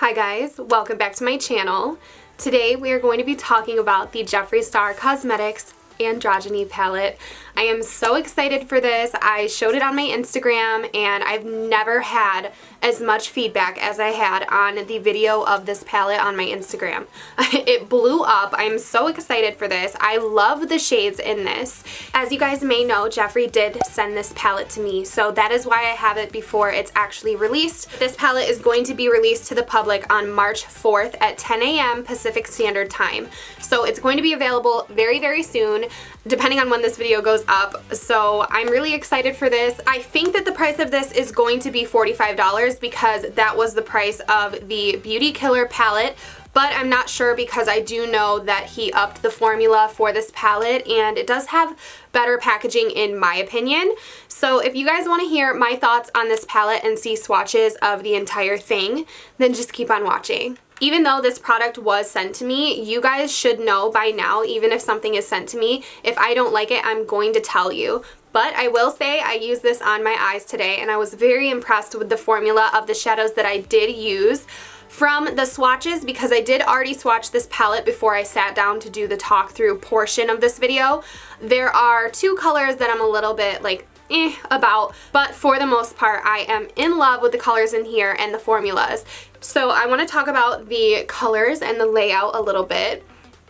Hi guys, welcome back to my channel. Today we are going to be talking about the Jeffree Star Cosmetics Androgyny palette. I am so excited for this. I showed it on my Instagram and I've never had as much feedback as I had on the video of this palette on my Instagram. It blew up. I'm so excited for this. I love the shades in this. As you guys may know, Jeffree did send this palette to me, so that is why I have it before it's actually released. This palette is going to be released to the public on March 4th at 10 a.m. Pacific Standard Time. So it's going to be available very, very soon, depending on when this video goes up. So I'm really excited for this. I think that the price of this is going to be $45 because that was the price of the Beauty Killer palette, but I'm not sure because I do know that he upped the formula for this palette and it does have better packaging in my opinion. So if you guys want to hear my thoughts on this palette and see swatches of the entire thing, then just keep on watching. Even though this product was sent to me, you guys should know by now, even if something is sent to me, if I don't like it, I'm going to tell you. But I will say I used this on my eyes today and I was very impressed with the formula of the shadows that I did use from the swatches because I did already swatch this palette before I sat down to do the talk through portion of this video. There are two colors that I'm a little bit like about, but for the most part I am in love with the colors in here and the formulas. So I want to talk about the colors and the layout a little bit.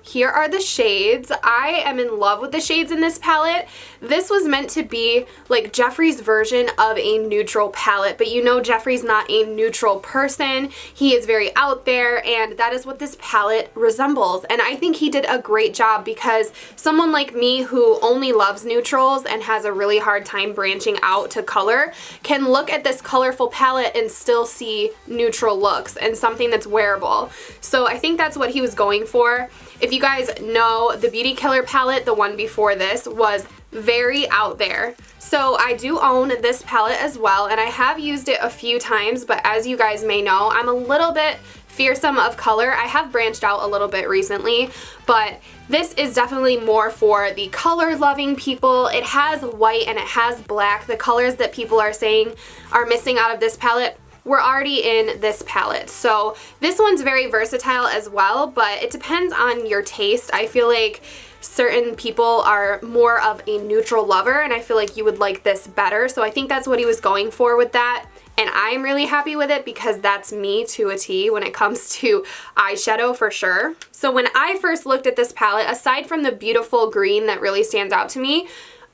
Here are the shades. I am in love with the shades in this palette. This was meant to be like Jeffree's version of a neutral palette, but you know Jeffree's not a neutral person. He is very out there and that is what this palette resembles. And I think he did a great job because someone like me who only loves neutrals and has a really hard time branching out to color can look at this colorful palette and still see neutral looks and something that's wearable. So I think that's what he was going for. If you guys know, the Beauty Killer palette, the one before this, was very out there. So I do own this palette as well, and I have used it a few times, but as you guys may know, I'm a little bit fearsome of color. I have branched out a little bit recently, but this is definitely more for the color-loving people. It has white and it has black. The colors that people are saying are missing out of this palette we're already in this palette. So this one's very versatile as well, but it depends on your taste. I feel like certain people are more of a neutral lover and I feel like you would like this better. So I think that's what he was going for with that. And I'm really happy with it because that's me to a T when it comes to eyeshadow for sure. So when I first looked at this palette, aside from the beautiful green that really stands out to me,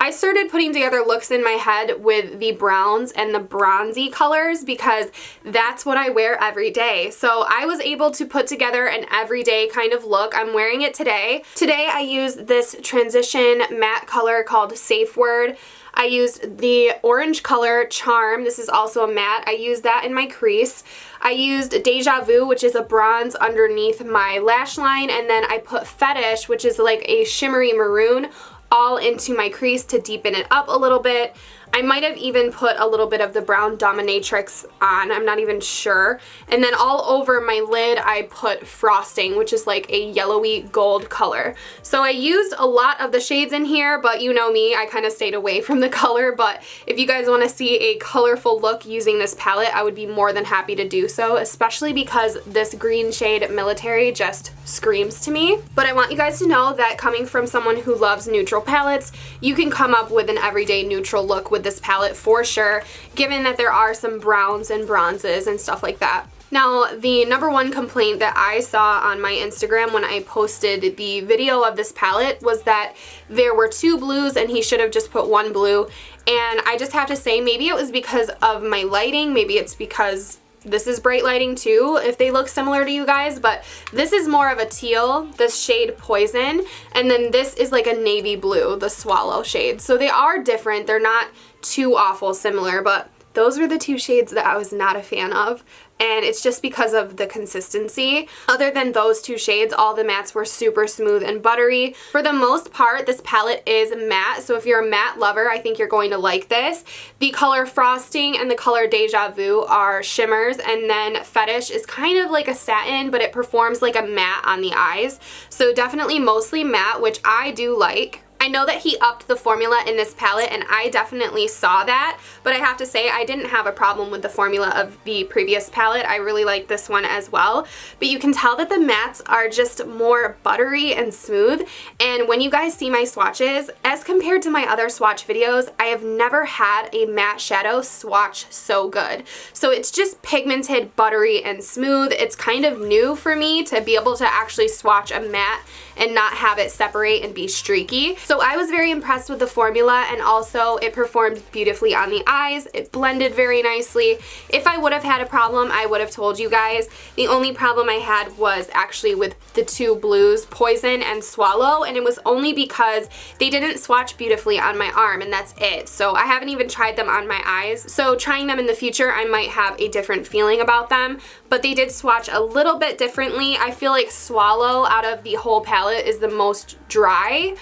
I started putting together looks in my head with the browns and the bronzy colors because that's what I wear every day. So I was able to put together an everyday kind of look. I'm wearing it today. Today I used this transition matte color called Safe Word. I used the orange color Charm. This is also a matte. I used that in my crease. I used Deja Vu, which is a bronze underneath my lash line, and then I put Fetish, which is like a shimmery maroon, all into my crease to deepen it up a little bit. I might have even put a little bit of the brown dominatrix on, I'm not even sure. And then all over my lid I put frosting, which is like a yellowy gold color. So I used a lot of the shades in here, but you know me, I kind of stayed away from the color. But if you guys want to see a colorful look using this palette, I would be more than happy to do so, especially because this green shade Military just screams to me. But I want you guys to know that coming from someone who loves neutral palettes, you can come up with an everyday neutral look with this palette for sure, given that there are some browns and bronzes and stuff like that. Now, the number one complaint that I saw on my Instagram when I posted the video of this palette was that there were two blues and he should have just put one blue. And I just have to say, maybe it was because of my lighting, maybe it's because this is bright lighting too, if they look similar to you guys, but this is more of a teal, this shade Poison, and then this is like a navy blue, the Swallow shade. So they are different, they're not too awful similar, but those were the two shades that I was not a fan of. And it's just because of the consistency. Other than those two shades, all the mattes were super smooth and buttery. For the most part, this palette is matte, so if you're a matte lover, I think you're going to like this. The color Frosting and the color Deja Vu are shimmers, and then Fetish is kind of like a satin, but it performs like a matte on the eyes. So definitely mostly matte, which I do like. I know that he upped the formula in this palette, and I definitely saw that, but I have to say I didn't have a problem with the formula of the previous palette. I really like this one as well, but you can tell that the mattes are just more buttery and smooth, and when you guys see my swatches, as compared to my other swatch videos, I have never had a matte shadow swatch so good. So it's just pigmented, buttery, and smooth. It's kind of new for me to be able to actually swatch a matte and not have it separate and be streaky. So I was very impressed with the formula, and also it performed beautifully on the eyes. It blended very nicely. If I would have had a problem, I would have told you guys. The only problem I had was actually with the two blues, Poison and Swallow, and it was only because they didn't swatch beautifully on my arm, and that's it. So I haven't even tried them on my eyes. So trying them in the future, I might have a different feeling about them, but they did swatch a little bit differently. I feel like Swallow out of the whole palette is the most dry.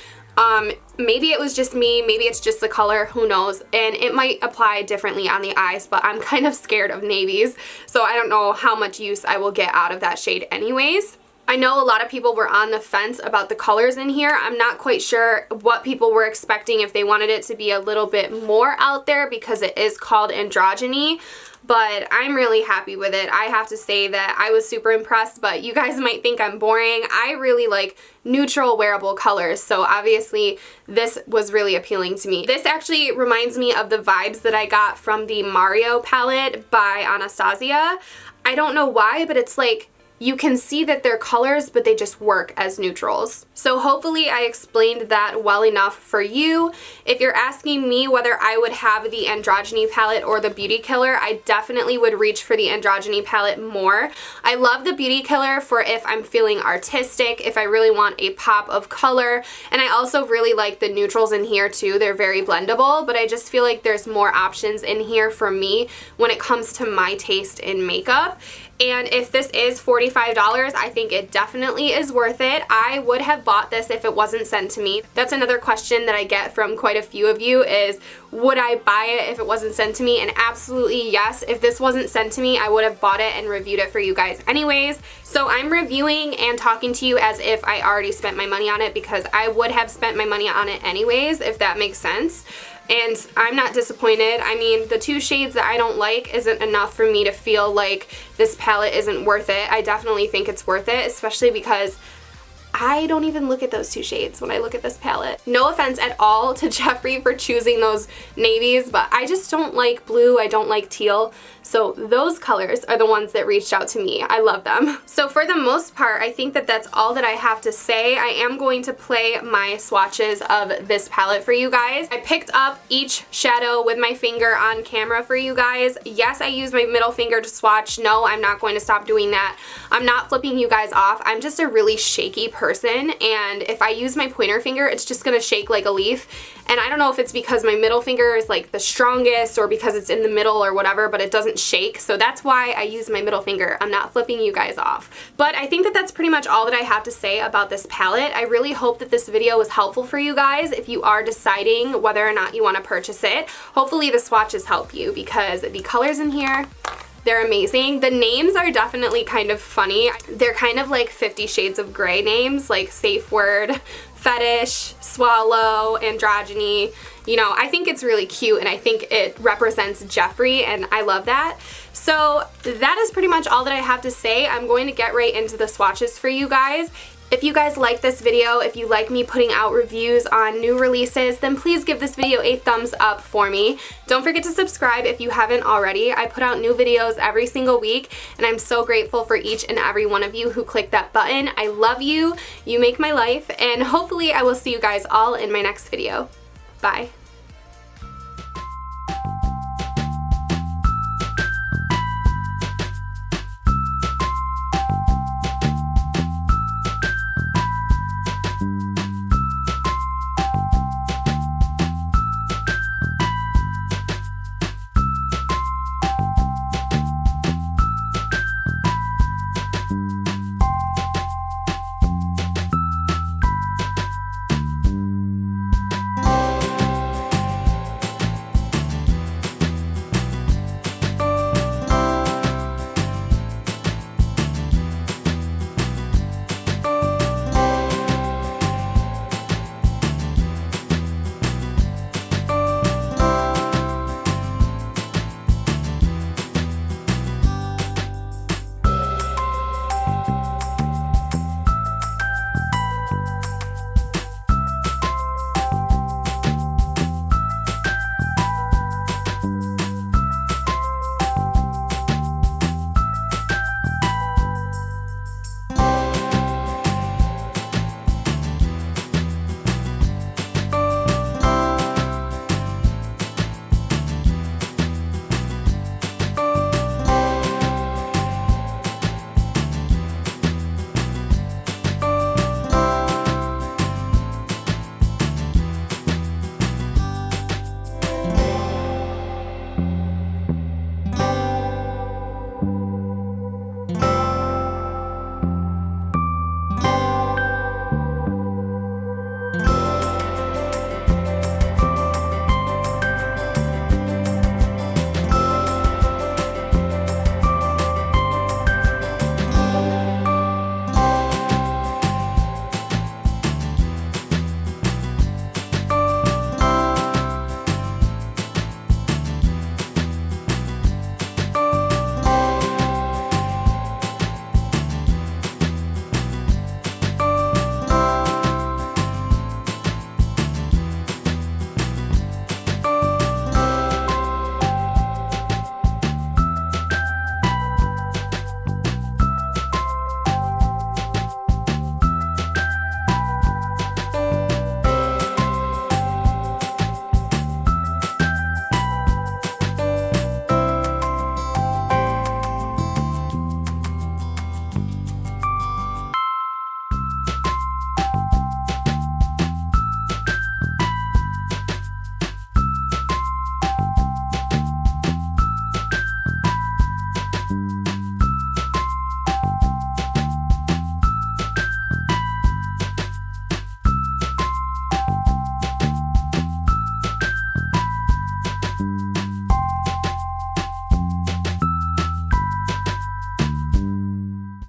Maybe it was just me, maybe it's just the color, who knows, and it might apply differently on the eyes, but I'm kind of scared of navies, so I don't know how much use I will get out of that shade anyways. I know a lot of people were on the fence about the colors in here. I'm not quite sure what people were expecting, if they wanted it to be a little bit more out there because it is called Androgyny, but I'm really happy with it. I have to say that I was super impressed, but you guys might think I'm boring. I really like neutral wearable colors, so obviously this was really appealing to me. This actually reminds me of the vibes that I got from the Mario palette by Anastasia. I don't know why, but it's like you can see that they're colors, but they just work as neutrals. So hopefully I explained that well enough for you. If you're asking me whether I would have the Androgyny palette or the Beauty Killer, I definitely would reach for the Androgyny palette more. I love the Beauty Killer for if I'm feeling artistic, if I really want a pop of color, and I also really like the neutrals in here too. They're very blendable, but I just feel like there's more options in here for me when it comes to my taste in makeup. And if this is $45, I think it definitely is worth it. I would have bought this if it wasn't sent to me. That's another question that I get from quite a few of you is, would I buy it if it wasn't sent to me? And absolutely yes. If this wasn't sent to me, I would have bought it and reviewed it for you guys anyways. So I'm reviewing and talking to you as if I already spent my money on it, because I would have spent my money on it anyways, if that makes sense. And I'm not disappointed. I mean, the two shades that I don't like isn't enough for me to feel like this palette isn't worth it. I definitely think it's worth it, especially because I don't even look at those two shades when I look at this palette. No offense at all to Jeffree for choosing those navies, but I just don't like blue, I don't like teal, so those colors are the ones that reached out to me. I love them. So for the most part, I think that that's all that I have to say. I am going to play my swatches of this palette for you guys. I picked up each shadow with my finger on camera for you guys. Yes, I use my middle finger to swatch. No, I'm not going to stop doing that. I'm not flipping you guys off. I'm just a really shaky person, and if I use my pointer finger, it's just gonna shake like a leaf. And I don't know if it's because my middle finger is like the strongest or because it's in the middle or whatever, but it doesn't shake. So that's why I use my middle finger. I'm not flipping you guys off. But I think that that's pretty much all that I have to say about this palette. I really hope that this video was helpful for you guys if you are deciding whether or not you want to purchase it. Hopefully the swatches help you, because the colors in here, they're amazing. The names are definitely kind of funny. They're kind of like 50 Shades of Grey names, like Safe Word, Fetish, Swallow, Androgyny. You know, I think it's really cute, and I think it represents Jeffree, and I love that. So that is pretty much all that I have to say. I'm going to get right into the swatches for you guys. If you guys like this video, if you like me putting out reviews on new releases, then please give this video a thumbs up for me. Don't forget to subscribe if you haven't already. I put out new videos every single week, and I'm so grateful for each and every one of you who clicked that button. I love you. You make my life, and hopefully I will see you guys all in my next video. Bye.